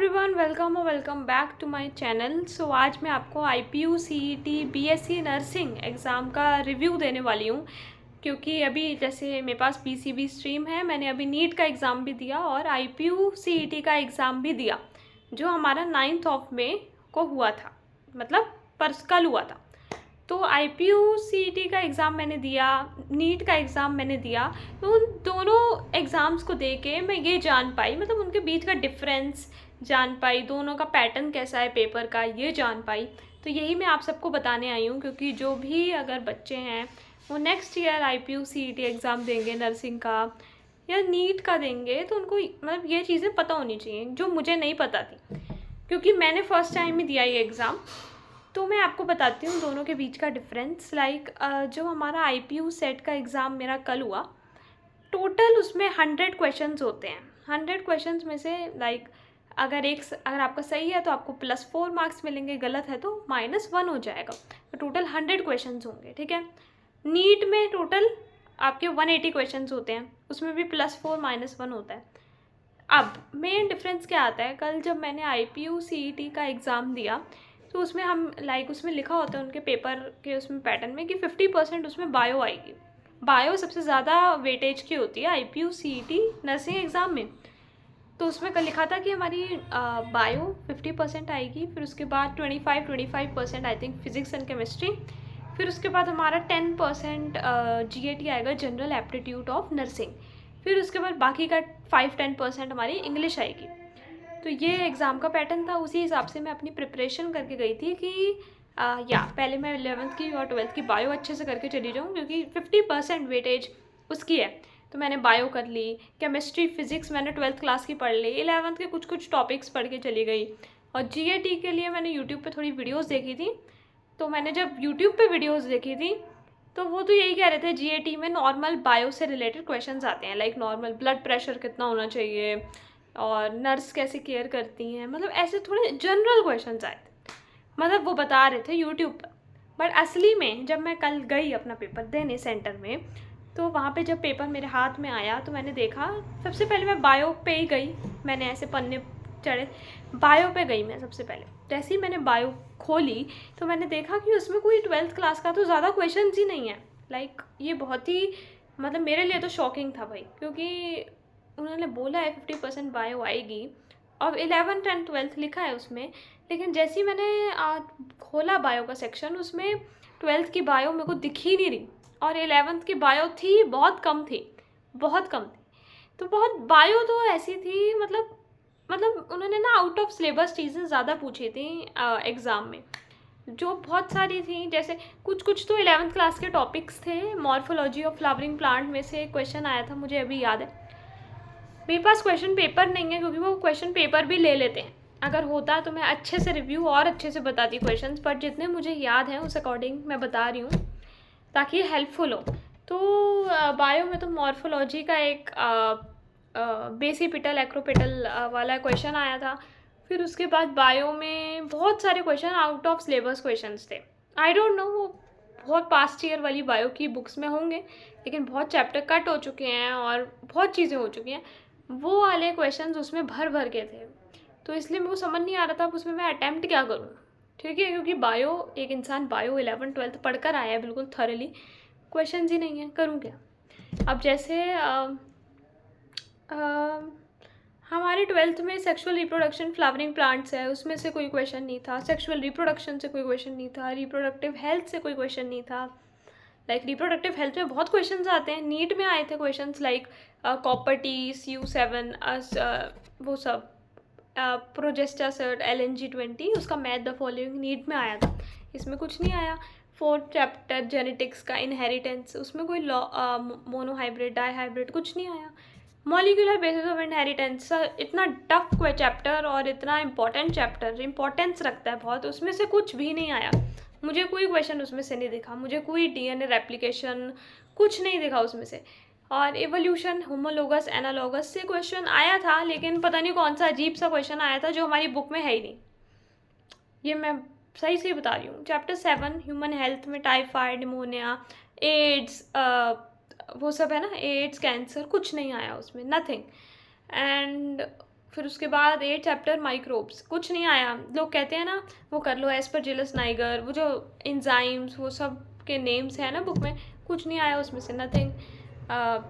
Everyone, welcome back to my channel. So आज मैं आपको IPU CET BSc nursing exam का रिव्यू देने वाली हूँ, क्योंकि अभी जैसे मेरे पास PCB स्ट्रीम है, मैंने अभी नीट का एग्ज़ाम भी दिया और IPU CET का एग्ज़ाम भी दिया, जो हमारा 9 मई को हुआ था, मतलब कल हुआ था। तो IPU CET का एग्ज़ाम मैंने दिया, नीट का एग्ज़ाम मैंने दिया। तो उन दोनों एग्ज़ाम्स को दे के मैं ये जान पाई, मतलब उनके बीच का डिफरेंस जान पाई, दोनों का पैटर्न कैसा है पेपर का ये जान पाई। तो यही मैं आप सबको बताने आई हूँ, क्योंकि जो भी अगर बच्चे हैं वो next year IPU CET exam देंगे नर्सिंग का या नीट का देंगे, तो उनको मतलब ये चीज़ें पता होनी चाहिए जो मुझे नहीं पता थी, क्योंकि मैंने फ़र्स्ट टाइम ही दिया ये एग्ज़ाम। तो मैं आपको बताती हूँ दोनों के बीच का डिफरेंस। जो हमारा IPU सेट का एग्ज़ाम मेरा कल हुआ, टोटल उसमें 100 क्वेश्चंस होते हैं। 100 क्वेश्चंस में से अगर आपका सही है तो आपको +4 मार्क्स मिलेंगे, गलत है तो -1 हो जाएगा। तो टोटल 100 क्वेश्चंस होंगे, ठीक है। नीट में टोटल आपके 180 क्वेश्चंस होते हैं, उसमें भी +4 -1 होता है। अब मेन डिफरेंस क्या आता है, कल जब मैंने IPU CET का एग्ज़ाम दिया तो उसमें उसमें लिखा होता है उनके पेपर के उसमें पैटर्न में कि 50% उसमें बायो आएगी। बायो सबसे ज़्यादा वेटेज की होती है IPU CET नर्सिंग एग्ज़ाम में। तो उसमें कल लिखा था कि हमारी बायो 50% आएगी, फिर उसके बाद 25% I think physics and chemistry, फिर उसके बाद हमारा 10% GAT आएगा, जनरल एप्टीट्यूड ऑफ नर्सिंग, फिर उसके बाद बाकी का 5-10% हमारी इंग्लिश आएगी। तो ये एग्ज़ाम का पैटर्न था, उसी हिसाब से मैं अपनी प्रिपरेशन करके गई थी कि पहले मैं 11th की और 12th की बायो अच्छे से करके चली जाऊँ, क्योंकि 50% वेटेज उसकी है। तो मैंने बायो कर ली, केमिस्ट्री फिज़िक्स मैंने 12th क्लास की पढ़ ली, 11th के कुछ टॉपिक्स पढ़ के चली गई। और GAT के लिए मैंने यूट्यूब पे थोड़ी वीडियोस देखी थी। तो मैंने जब यूट्यूब पे वीडियोस देखी थी तो वो तो यही कह रहे थे GAT में नॉर्मल बायो से रिलेटेड क्वेश्चंस आते हैं, लाइक नॉर्मल ब्लड प्रेशर कितना होना चाहिए और नर्स कैसे केयर करती हैं, मतलब ऐसे थोड़े जनरल क्वेश्चंस आए थे, मतलब वो बता रहे थे यूट्यूब पर। बट असली में जब मैं कल गई अपना पेपर देने सेंटर में, तो वहाँ पे जब पेपर मेरे हाथ में आया तो मैंने देखा, सबसे पहले मैं बायो पे ही गई, मैंने ऐसे पन्ने चढ़े, बायो पे गई मैं सबसे पहले। जैसे ही मैंने बायो खोली तो मैंने देखा कि उसमें कोई 12th क्लास का तो ज़्यादा क्वेश्चन ही नहीं है। लाइक ये बहुत ही, मतलब मेरे लिए तो शॉकिंग था भाई, क्योंकि उन्होंने बोला है 50% बायो आएगी और 11th एंड 12th लिखा है उसमें, लेकिन जैसे ही मैंने खोला बायो का सेक्शन, उसमें 12th की बायो मेरे को दिख ही नहीं रही और 11th की बायो थी, बहुत कम थी, बहुत कम थी। तो बहुत बायो तो ऐसी थी, मतलब उन्होंने ना आउट ऑफ सिलेबस चीज़ें ज़्यादा पूछी थी एग्ज़ाम में, जो बहुत सारी थी। जैसे कुछ तो 11th क्लास के टॉपिक्स थे। मॉर्फोलॉजी ऑफ फ्लावरिंग प्लांट में से क्वेश्चन आया था, मुझे अभी याद है। मेरे पास क्वेश्चन पेपर नहीं है, क्योंकि वो क्वेश्चन पेपर भी ले लेते हैं। अगर होता तो मैं अच्छे से रिव्यू और अच्छे से बताती क्वेश्चंस, पर जितने मुझे याद हैं उस अकॉर्डिंग मैं बता रही हूँ, ताकि ये हेल्पफुल हो। तो बायो में तो मॉर्फोलॉजी का एक बेसिपिटल एक्रोपिटल वाला क्वेश्चन आया था। फिर उसके बाद बायो में बहुत सारे question out of syllabus questions थे। आई डोंट नो वो बहुत पास्ट ईयर वाली बायो की बुक्स में होंगे, लेकिन बहुत चैप्टर कट हो चुके हैं और बहुत चीज़ें हो चुकी हैं। वो वाले क्वेश्चंस उसमें भर भर के थे, तो इसलिए मेरे को समझ नहीं आ रहा था अब उसमें मैं अटैम्प्ट क्या करूँ, ठीक है। क्योंकि बायो, एक इंसान बायो 11th-12th पढ़ कर आया है बिल्कुल थॉरली, क्वेश्चंस ही नहीं है, करूँ क्या। अब जैसे हमारे 12th में सेक्सुअल रिप्रोडक्शन फ्लावरिंग प्लांट्स है, उसमें से कोई क्वेश्चन नहीं था। सेक्सुअल रिप्रोडक्शन से कोई क्वेश्चन नहीं था। रिप्रोडक्टिव हेल्थ से कोई क्वेश्चन नहीं था। लाइक रिप्रोडक्टिव हेल्थ में बहुत क्वेश्चंस आते हैं, नीट में आए थे questions like copper T, CU7, वो सब, प्रोजेस्टासर्ट, LNG20, उसका मैथ द फॉलोइंग नीट में आया था, इसमें कुछ नहीं आया। 4th चैप्टर जेनेटिक्स का इनहेरिटेंस, उसमें कोई मोनोहाइब्रिड, डाईहाइब्रिड कुछ नहीं आया। मॉलिक्यूलर बेसिस ऑफ इनहेरिटेंस, इतना टफ कोई चैप्टर और इतना इंपॉर्टेंट चैप्टर, इंपॉर्टेंस रखता है बहुत, उसमें से कुछ भी नहीं आया। मुझे कोई क्वेश्चन उसमें से नहीं दिखा, मुझे कोई DNA रेप्लिकेशन कुछ नहीं दिखा उसमें से। और एवोल्यूशन, होमोलोगस, एनालॉगस से क्वेश्चन आया था, लेकिन पता नहीं कौन सा अजीब सा क्वेश्चन आया था जो हमारी बुक में है ही नहीं। ये मैं सही से बता रही हूँ। चैप्टर 7 ह्यूमन हेल्थ में टाइफाइड, निमोनिया, एड्स, वो सब है ना, एड्स, कैंसर, कुछ नहीं आया उसमें, नथिंग। एंड फिर उसके बाद 8 चैप्टर माइक्रोब्स, कुछ नहीं आया। लोग कहते हैं ना वो कर लो, एस्परजिलस नाइगर, वो जो इंजाइम्स वो सब के नेम्स हैं ना बुक में, कुछ नहीं आया उसमें से, नथिंग।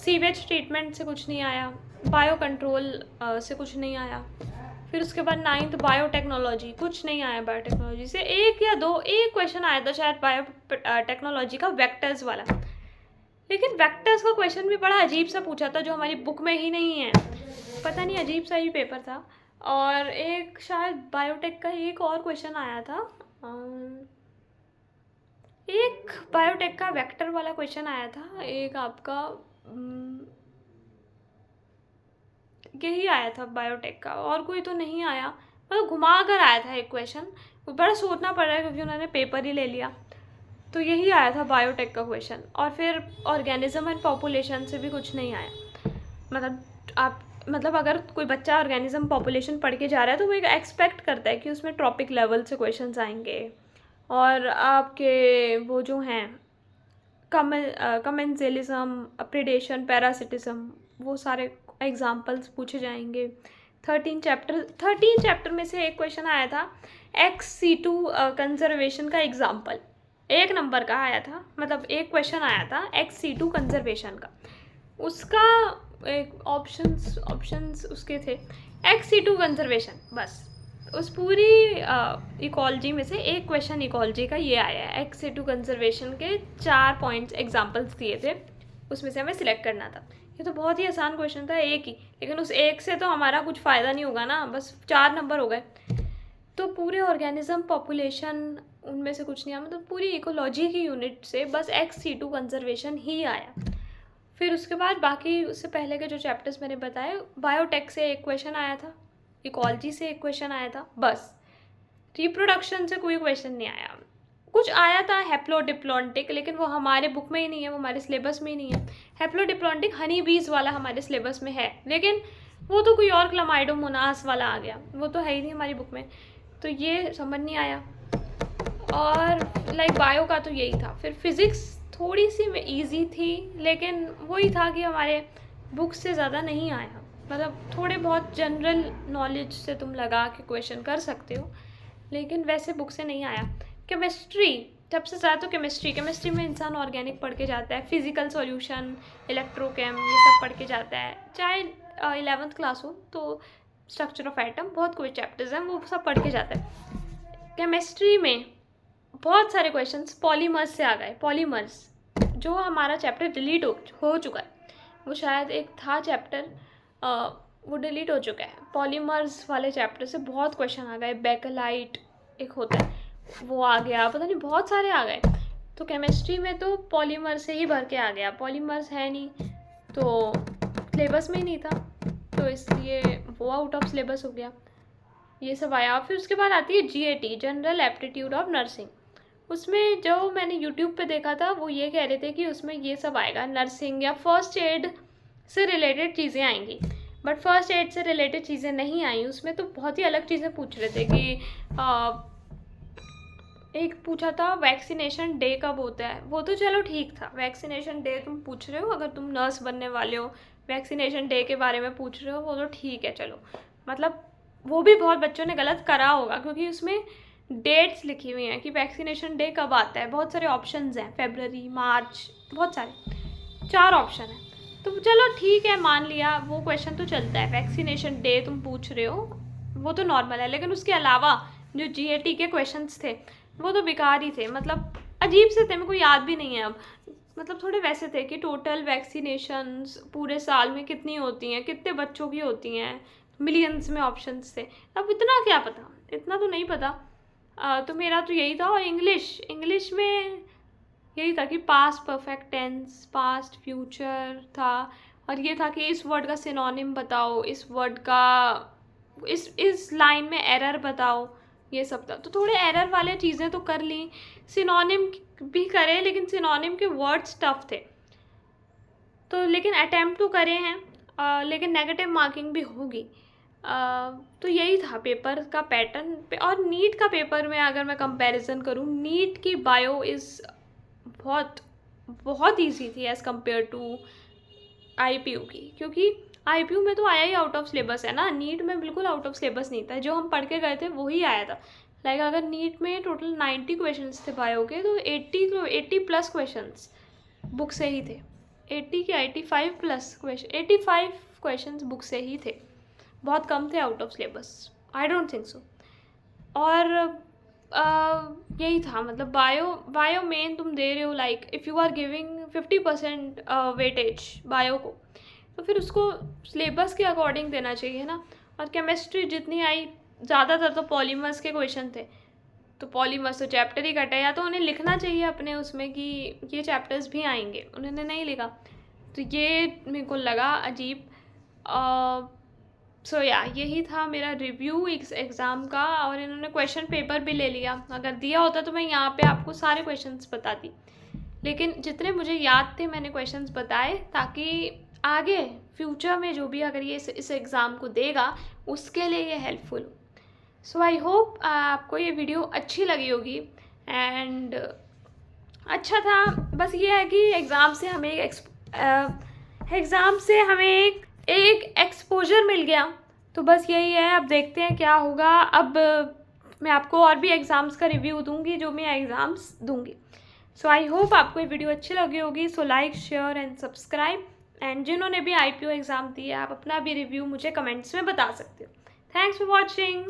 सीवेज ट्रीटमेंट से कुछ नहीं आया, बायो कंट्रोल से कुछ नहीं आया। फिर उसके बाद 9th बायोटेक्नोलॉजी, कुछ नहीं आया बायोटेक्नोलॉजी से। एक या दो, एक क्वेश्चन आया था शायद बायोटेक्नोलॉजी का, वेक्टर्स वाला। लेकिन वेक्टर्स का क्वेश्चन भी बड़ा अजीब सा पूछा था जो हमारी बुक में ही नहीं है, पता नहीं, अजीब सा ही पेपर था। और एक शायद बायोटेक का एक और क्वेश्चन आया था, एक बायोटेक का वेक्टर वाला क्वेश्चन आया था, एक आपका यही आया था बायोटेक का, और कोई तो नहीं आया, मतलब घुमा कर आया था एक क्वेश्चन, बड़ा सोचना पड़ रहा है क्योंकि उन्होंने पेपर ही ले लिया। तो यही आया था बायोटेक का क्वेश्चन। और फिर ऑर्गेनिज्म एंड पॉपुलेशन से भी कुछ नहीं आया। मतलब अगर कोई बच्चा ऑर्गेनिज्म पॉपुलेशन पढ़ के जा रहा है तो वो एक एक्सपेक्ट करता है कि उसमें ट्रॉपिक लेवल से क्वेश्चंस आएंगे, और आपके वो जो हैं कमेंसेलिज्म, प्रेडेशन, पैरासिटिज्म, वो सारे एग्जाम्पल्स पूछे जाएंगे। 13 चैप्टर में से एक क्वेश्चन आया था XC2 कंजर्वेशन का एग्जाम्पल, 1 नंबर का आया था, मतलब एक क्वेश्चन आया था XC2 कंजर्वेशन का, उसका एक ऑप्शंस उसके थे XC2 कंजर्वेशन, बस उस पूरी इकोलॉजी में से एक क्वेश्चन इकोलॉजी का ये आया है। XC2 कंजर्वेशन के 4 पॉइंट्स एग्जाम्पल्स दिए थे, उसमें से हमें सिलेक्ट करना था। ये तो बहुत ही आसान क्वेश्चन था, एक ही, लेकिन उस एक से तो हमारा कुछ फ़ायदा नहीं होगा ना, बस 4 नंबर हो गए। तो पूरे ऑर्गेनिज्म पॉपुलेशन उनमें से कुछ नहीं आया, मतलब पूरी इकोलॉजी की यूनिट से बस XC2 कंजर्वेशन ही आया। फिर उसके बाद बाकी उससे पहले के जो चैप्टर्स मैंने बताए, बायोटेक से एक क्वेश्चन आया था, इकोलॉजी से एक क्वेश्चन आया था, बस। रिप्रोडक्शन से कोई क्वेश्चन नहीं आया। कुछ आया था हैप्लोडिप्लॉन्टिक, लेकिन वो हमारे बुक में ही नहीं है, वो हमारे सिलेबस में ही नहीं है। हैप्लोडिप्लॉन्टिक हनी बीज वाला हमारे सिलेबस में है, लेकिन वो तो कोई और क्लामाइडोमोनास वाला आ गया, वो तो है ही नहीं हमारी बुक में, तो ये समझ नहीं आया। और लाइक बायो का तो यही था। फिर फिज़िक्स थोड़ी सी ईजी थी, लेकिन वही था कि हमारे बुक से ज़्यादा नहीं आया, मतलब थोड़े बहुत जनरल नॉलेज से तुम लगा के क्वेश्चन कर सकते हो, लेकिन वैसे बुक से नहीं आया। केमिस्ट्री, सबसे ज़्यादा तो केमिस्ट्री में इंसान ऑर्गेनिक पढ़ के जाता है, फिजिकल सॉल्यूशन, इलेक्ट्रोकेम, ये सब पढ़ के जाता है, चाहे 11th क्लास हो तो स्ट्रक्चर ऑफ एटम, बहुत कोई चैप्टर्स हैं वो सब पढ़ के जाता है। केमिस्ट्री में बहुत सारे क्वेश्चंस पॉलीमर्स से आ गए। पॉलीमर्स जो हमारा चैप्टर डिलीट हो चुका है, वो शायद एक था चैप्टर, वो डिलीट हो चुका है। पॉलीमर्स वाले चैप्टर से बहुत क्वेश्चन आ गए। बेकेलाइट एक होता है, वो आ गया, पता नहीं बहुत सारे आ गए। तो केमिस्ट्री में तो पॉलीमर से ही भर के आ गया, पॉलीमर्स है नहीं तो सिलेबस में ही नहीं था, तो इसलिए वो आउट ऑफ सिलेबस हो गया। ये सब आया। फिर उसके बाद आती है GAT, general aptitude of nursing. उसमें जो मैंने यूट्यूब पे देखा था वो ये कह रहे थे कि उसमें ये सब आएगा, नर्सिंग या फर्स्ट एड से रिलेटेड चीज़ें आएंगी, बट फर्स्ट एड से रिलेटेड चीज़ें नहीं आई उसमें। तो बहुत ही अलग चीज़ें पूछ रहे थे कि एक पूछा था वैक्सीनेशन डे कब होता है, वो तो चलो ठीक था, वैक्सीनेशन डे तुम पूछ रहे हो, अगर तुम नर्स बनने वाले हो वैक्सीनेशन डे के बारे में पूछ रहे हो, वो तो ठीक है चलो, मतलब वो भी बहुत बच्चों ने गलत करा होगा क्योंकि उसमें डेट्स लिखी हुई हैं कि वैक्सीनेशन डे कब आता है, बहुत सारे ऑप्शंस हैं, फरवरी, मार्च, बहुत सारे, 4 ऑप्शन हैं। तो चलो ठीक है, मान लिया, वो क्वेश्चन तो चलता है, वैक्सीनेशन डे तुम पूछ रहे हो वो तो नॉर्मल है, लेकिन उसके अलावा जो GAT के क्वेश्चंस थे वो तो बेकार ही थे, मतलब अजीब से थे, मेरे को याद भी नहीं है अब, मतलब थोड़े वैसे थे कि टोटल वैक्सीनेशंस पूरे साल में कितनी होती हैं, कितने बच्चों की होती हैं, मिलियंस में ऑप्शंस थे। अब इतना क्या पता, इतना तो नहीं पता। तो मेरा तो यही था। और इंग्लिश में यही था कि past perfect tense, past future था, और ये था कि इस वर्ड का सिनोनिम बताओ, इस वर्ड का इस लाइन में एरर बताओ, ये सब था। तो थोड़े एरर वाले चीज़ें तो कर ली, सिनोनिम भी करे, लेकिन सिनोनिम के वर्ड्स टफ थे, तो लेकिन अटेम्प्ट तो करे हैं, लेकिन नेगेटिव मार्किंग भी होगी। तो यही था पेपर का पैटर्न। और नीट का पेपर में अगर मैं कंपैरिजन करूँ, नीट की बायो इज़ बहुत बहुत ईजी थी एज़ कम्पेयर टू IPU की, क्योंकि IPU में तो आया ही आउट ऑफ सिलेबस है ना, नीट में बिल्कुल आउट ऑफ सिलेबस नहीं था, जो हम पढ़ के गए थे वही आया था। लाइक अगर नीट में टोटल 90 क्वेश्चंस थे बायो के, तो 80 प्लस क्वेश्चंस बुक से ही थे। 80 के 85 प्लस क्वेश्चन, 85 क्वेश्चंस बुक से ही थे, बहुत कम थे out of syllabus, I don't think so. और यही था, मतलब बायो मेन तुम दे रहे हो, like if you are giving 50% weightage bio को, तो फिर उसको सिलेबस के अकॉर्डिंग देना चाहिए ना। और केमिस्ट्री जितनी आई, ज़्यादातर तो पॉलीमर्स के क्वेश्चन थे, तो पॉलीमर्स तो चैप्टर ही कटा, या तो उन्हें लिखना चाहिए अपने उसमें कि ये चैप्टर्स भी आएंगे, उन्होंने नहीं लिखा, तो ये मेरे को लगा अजीब। सो या यही था मेरा रिव्यू इस एग्ज़ाम का। और इन्होंने क्वेश्चन पेपर भी ले लिया, अगर दिया होता तो मैं यहाँ पे आपको सारे क्वेश्चंस बताती, लेकिन जितने मुझे याद थे मैंने क्वेश्चंस बताए, ताकि आगे फ्यूचर में जो भी अगर ये इस एग्ज़ाम को देगा उसके लिए ये हेल्पफुल हो। सो आई होप आपको ये वीडियो अच्छी लगी होगी। एंड अच्छा था, बस ये है कि एग्ज़ाम से हमें एक एक्सपोजर मिल गया, तो बस यही है। अब देखते हैं क्या होगा। अब मैं आपको और भी एग्ज़ाम्स का रिव्यू दूंगी जो मैं एग्ज़ाम्स दूंगी। सो आई होप आपको ये वीडियो अच्छी लगी होगी। So like, share and subscribe. And जिन्होंने भी IPU एग्ज़ाम दी है, आप अपना भी रिव्यू मुझे कमेंट्स में बता सकते हो। Thanks for watching.